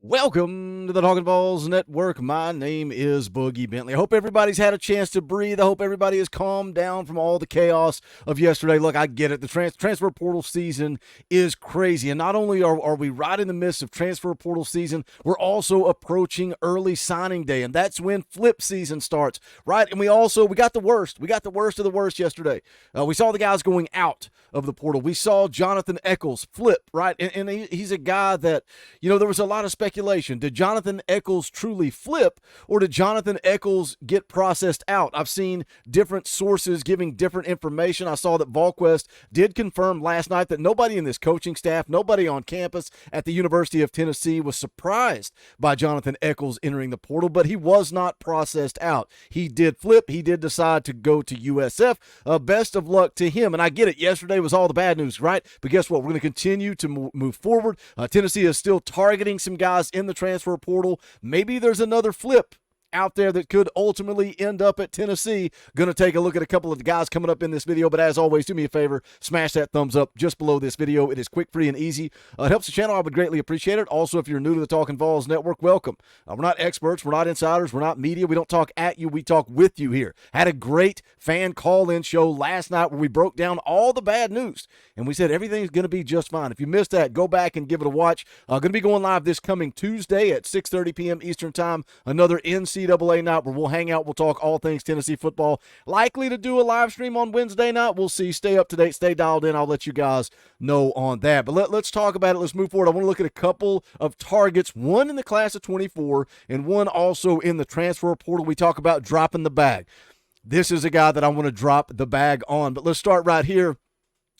Welcome to the Talkin VAWLS Network. My name is Boogie Bentley. I hope everybody's had a chance to breathe. I hope everybody has calmed down from all the chaos of yesterday. Look, I get it. The transfer portal season is crazy. And not only are we right in the midst of transfer portal season, we're also approaching early signing day. And that's when flip season starts, right? And we got the worst. We got the worst of the worst yesterday. We saw the guys going out of the portal. We saw Jonathan Eccles flip, right? And he's a guy that, there was a lot of speculation. Did Jonathan Eccles truly flip, or did Jonathan Eccles get processed out? I've seen different sources giving different information. I saw that VolQuest did confirm last night that nobody in this coaching staff, nobody on campus at the University of Tennessee was surprised by Jonathan Eccles entering the portal, but he was not processed out. He did flip. He did decide to go to USF. Best of luck to him. And I get it. Yesterday was all the bad news, right? But guess what? We're going to continue to move forward. Tennessee is still targeting some guys in the transfer portal. Maybe there's another flip out there that could ultimately end up at Tennessee. Going to take a look at a couple of the guys coming up in this video, but as always, do me a favor, smash that thumbs up just below this video. It is quick, free, and easy. It helps the channel. I would greatly appreciate it. Also, if you're new to the Talkin VAWLS Network, welcome. We're not experts. We're not insiders. We're not media. We don't talk at you. We talk with you here. Had a great fan call-in show last night where we broke down all the bad news, and we said everything's going to be just fine. If you missed that, go back and give it a watch. Going to be going live this coming Tuesday at 6:30 p.m. Eastern Time. Another NCAA night where we'll hang out. We'll talk all things Tennessee football. Likely to do a live stream on Wednesday night. We'll see. Stay up to date. Stay dialed in. I'll let you guys know on that. But let's talk about it. Let's move forward. I want to look at a couple of targets, one in the class of 24 and one also in the transfer portal. We talk about dropping the bag. This is a guy that I want to drop the bag on. But let's start right here.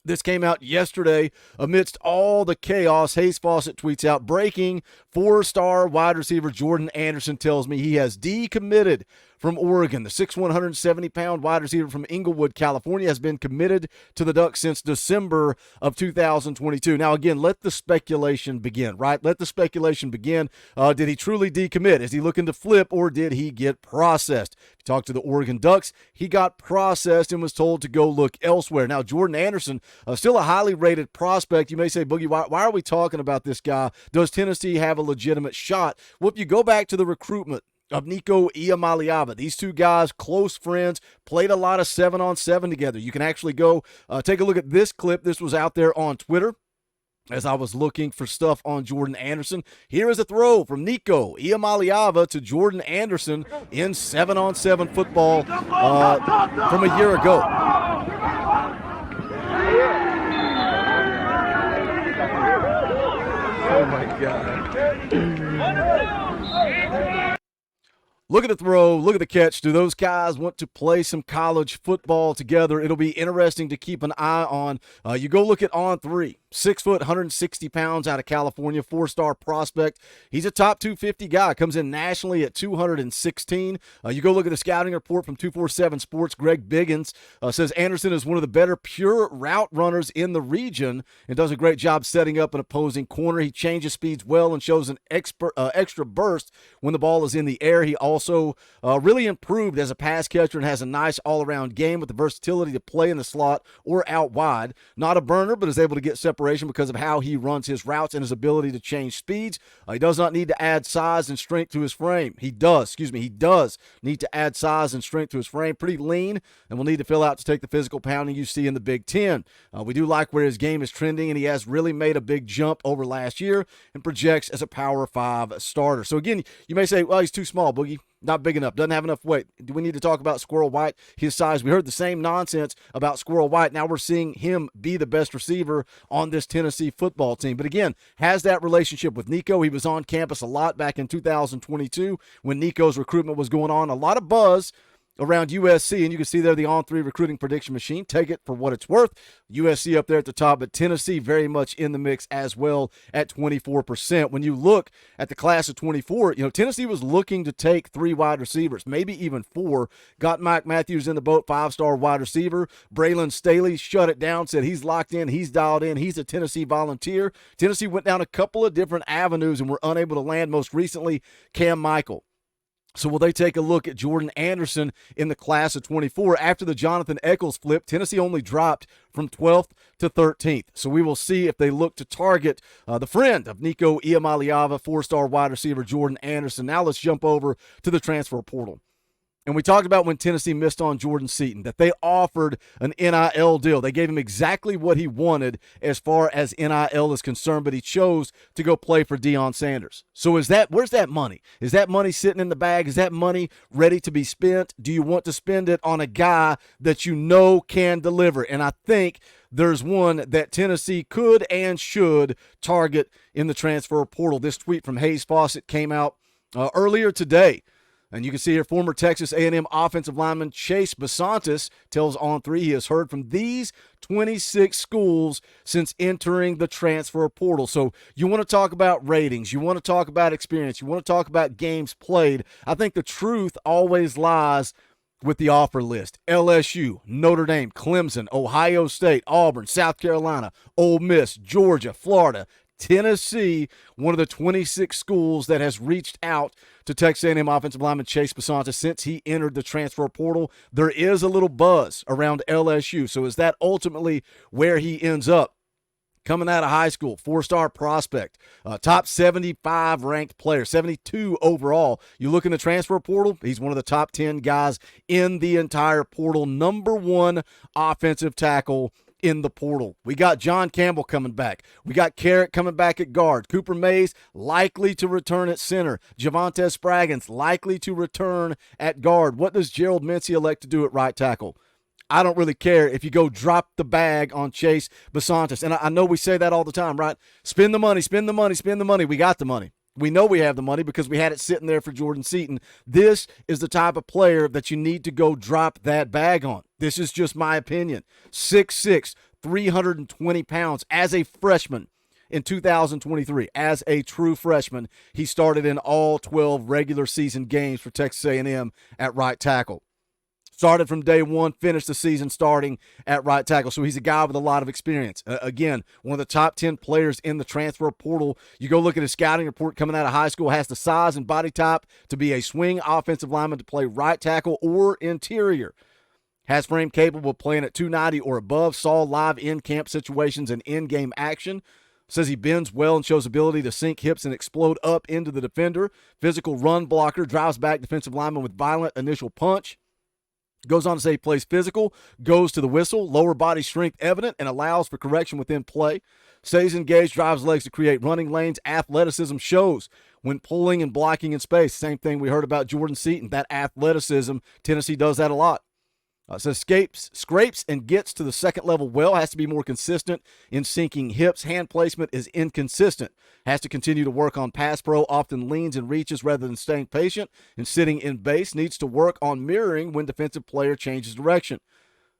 This came out yesterday amidst all the chaos. Hayes Fawcett tweets out, breaking, 4-star wide receiver Jordan Anderson tells me he has decommitted from Oregon. The 6'1", 170-pound wide receiver from Inglewood, California, has been committed to the Ducks since December of 2022. Now, again, let the speculation begin, right? Let the speculation begin. Did he truly decommit? Is he looking to flip, or did he get processed? If you talk to the Oregon Ducks, he got processed and was told to go look elsewhere. Now, Jordan Anderson, still a highly rated prospect. You may say, Boogie, why are we talking about this guy? Does Tennessee have a legitimate shot? Well, if you go back to the recruitment of Nico Iamaleava. These two guys, close friends, played a lot of 7-on-7 together. You can actually go take a look at this clip. This was out there on Twitter as I was looking for stuff on Jordan Anderson. Here is a throw from Nico Iamaleava to Jordan Anderson in 7-on-7 football from a year ago. Oh, my God. Look at the throw. Look at the catch. Do those guys want to play some college football together? It'll be interesting to keep an eye on. You go look at On3. 6 foot, 160 pounds out of California, 4-star prospect. He's a top 250 guy. Comes in nationally at 216. You go look at the scouting report from 247 Sports. Greg Biggins says Anderson is one of the better pure route runners in the region and does a great job setting up an opposing corner. He changes speeds well and shows an extra burst when the ball is in the air. He also really improved as a pass catcher and has a nice all-around game with the versatility to play in the slot or out wide. Not a burner, but is able to get separation because of how he runs his routes and his ability to change speeds. He does not need to add size and strength to his frame. He does need to add size and strength to his frame. Pretty lean and will need to fill out to take the physical pounding you see in the Big Ten. We do like where his game is trending, and he has really made a big jump over last year and projects as a Power 5 starter. So again, you may say, well, he's too small, Boogie. Not big enough. Doesn't have enough weight. Do we need to talk about Squirrel White, his size? We heard the same nonsense about Squirrel White. Now we're seeing him be the best receiver on this Tennessee football team. But again, has that relationship with Nico. He was on campus a lot back in 2022 when Nico's recruitment was going on. A lot of buzz around USC, and you can see there the On3 recruiting prediction machine. Take it for what it's worth. USC up there at the top, but Tennessee very much in the mix as well at 24%. When you look at the class of 24, Tennessee was looking to take 3 wide receivers, maybe even 4. Got Mike Matthews in the boat, 5-star wide receiver. Braylon Staley shut it down, said he's locked in, he's dialed in, he's a Tennessee Volunteer. Tennessee went down a couple of different avenues and were unable to land, most recently Cam Michael. So will they take a look at Jordan Anderson in the class of 24? After the Jonathan Eccles flip, Tennessee only dropped from 12th to 13th. So we will see if they look to target the friend of Nico Iamaleava, four-star wide receiver Jordan Anderson. Now let's jump over to the transfer portal. And we talked about when Tennessee missed on Jordan Seaton, that they offered an NIL deal. They gave him exactly what he wanted as far as NIL is concerned, but he chose to go play for Deion Sanders. So where's that money? Is that money sitting in the bag? Is that money ready to be spent? Do you want to spend it on a guy that you know can deliver? And I think there's one that Tennessee could and should target in the transfer portal. This tweet from Hayes Fawcett came out earlier today. And you can see here, former Texas A&M offensive lineman Chase Basantis tells On3 he has heard from these 26 schools since entering the transfer portal. So you want to talk about ratings, you want to talk about experience, you want to talk about games played. I think the truth always lies with the offer list. LSU, Notre Dame, Clemson, Ohio State, Auburn, South Carolina, Ole Miss, Georgia, Florida, Tennessee, one of the 26 schools that has reached out to Texas A&M offensive lineman Chase Basantis since he entered the transfer portal. There is a little buzz around LSU. So is that ultimately where he ends up? Coming out of high school, four-star prospect, top 75 ranked player, 72 overall. You look in the transfer portal, he's one of the top 10 guys in the entire portal. Number one offensive tackle in the portal. We got John Campbell coming back. We got Carrot coming back at guard. Cooper Mays likely to return at center. Javonte Spraggins likely to return at guard. What does Gerald Mincey elect to do at right tackle? I don't really care if you go drop the bag on Chase Basantis. And I know we say that all the time, right? Spend the money, spend the money, spend the money. We got the money. We know we have the money because we had it sitting there for Jordan Seaton. This is the type of player that you need to go drop that bag on. This is just my opinion. 6'6", 320 pounds as a freshman in 2023. As a true freshman, he started in all 12 regular season games for Texas A&M at right tackle. Started from day one, finished the season starting at right tackle. So he's a guy with a lot of experience. Again, one of the top 10 players in the transfer portal. You go look at his scouting report coming out of high school, has the size and body type to be a swing offensive lineman to play right tackle or interior. Has frame capable of playing at 290 or above. Saw live in-camp situations and in-game action. Says he bends well and shows ability to sink hips and explode up into the defender. Physical run blocker, drives back defensive lineman with violent initial punch. Goes on to say he plays physical, goes to the whistle, lower body strength evident, and allows for correction within play. Stays engaged, drives legs to create running lanes. Athleticism shows when pulling and blocking in space. Same thing we heard about Jordan Seaton, that athleticism. Tennessee does that a lot. Says scrapes and gets to the second level well. Has to be more consistent in sinking hips. Hand placement is inconsistent. Has to continue to work on pass pro. Often leans and reaches rather than staying patient and sitting in base. Needs to work on mirroring when defensive player changes direction.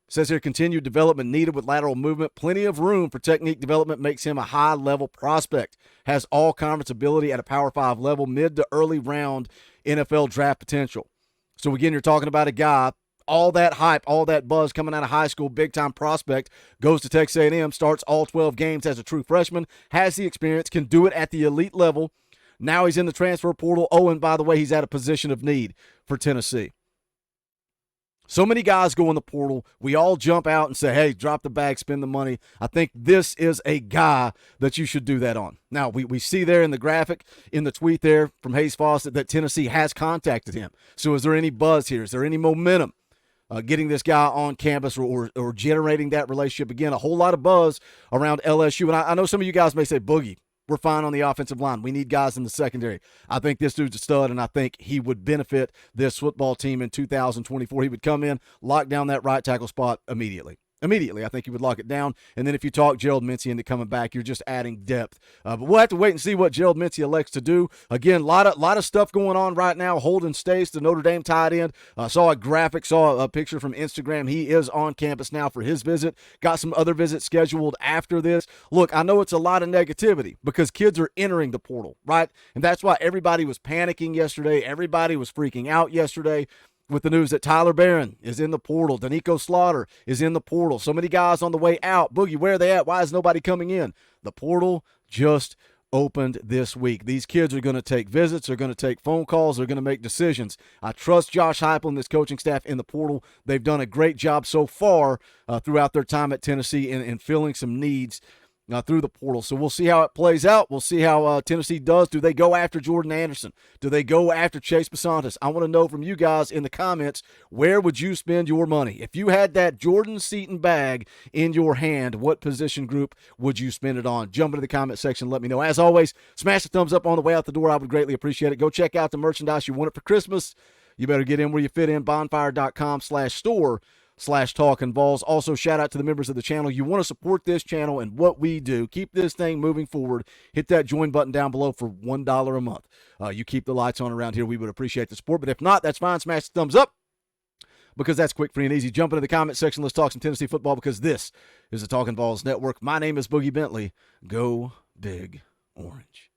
Says here continued development needed with lateral movement. Plenty of room for technique development makes him a high-level prospect. Has all conference ability at a Power 5 level. Mid to early round NFL draft potential. So again, you're talking about a guy, all that hype, all that buzz coming out of high school, big-time prospect, goes to Texas A&M, starts all 12 games as a true freshman, has the experience, can do it at the elite level. Now he's in the transfer portal. Oh, and by the way, he's at a position of need for Tennessee. So many guys go in the portal. We all jump out and say, hey, drop the bag, spend the money. I think this is a guy that you should do that on. Now, we see there in the graphic, in the tweet there from Hayes Fawcett, that Tennessee has contacted him. So is there any buzz here? Is there any momentum? Getting this guy on campus or generating that relationship. Again, a whole lot of buzz around LSU. And I know some of you guys may say, Boogie, we're fine on the offensive line. We need guys in the secondary. I think this dude's a stud, and I think he would benefit this football team in 2024. He would come in, lock down that right tackle spot immediately. Immediately, I think he would lock it down. And then if you talk Gerald Mincey into coming back, you're just adding depth. But we'll have to wait and see what Gerald Mincey elects to do. Again, a lot of stuff going on right now. Holden Stace, the Notre Dame tight end. Saw a graphic, saw a picture from Instagram. He is on campus now for his visit. Got some other visits scheduled after this. Look, I know it's a lot of negativity because kids are entering the portal, right? And that's why everybody was panicking yesterday. Everybody was freaking out yesterday with the news that Tyler Barron is in the portal. Danico Slaughter is in the portal. So many guys on the way out. Boogie, where are they at? Why is nobody coming in? The portal just opened this week. These kids are going to take visits, they're going to take phone calls, they're going to make decisions. I trust Josh Heupel and this coaching staff in the portal. They've done a great job so far throughout their time at Tennessee in filling some needs through the portal. So we'll see how it plays out. We'll see how Tennessee does. Do they go after Jordan Anderson? Do they go after Chase Basantis? I want to know from you guys in the comments, where would you spend your money? If you had that Jordan Seaton bag in your hand, what position group would you spend it on? Jump into the comment section. Let me know. As always, smash the thumbs up on the way out the door. I would greatly appreciate it. Go check out the merchandise. You want it for Christmas? You better get in where you fit in. Bonfire.com/store/Talkin VAWLS. Also, shout out to the members of the channel. You want to support this channel and what we do, keep this thing moving forward, hit that join button down below for $1 a month. You keep the lights on around here. We would appreciate the support. But if not, that's fine. Smash the thumbs up, because that's quick, free, and easy. Jump into the comment section. Let's talk some Tennessee football, because this is the Talkin VAWLS Network. My name is Boogie Bentley. Go Big Orange.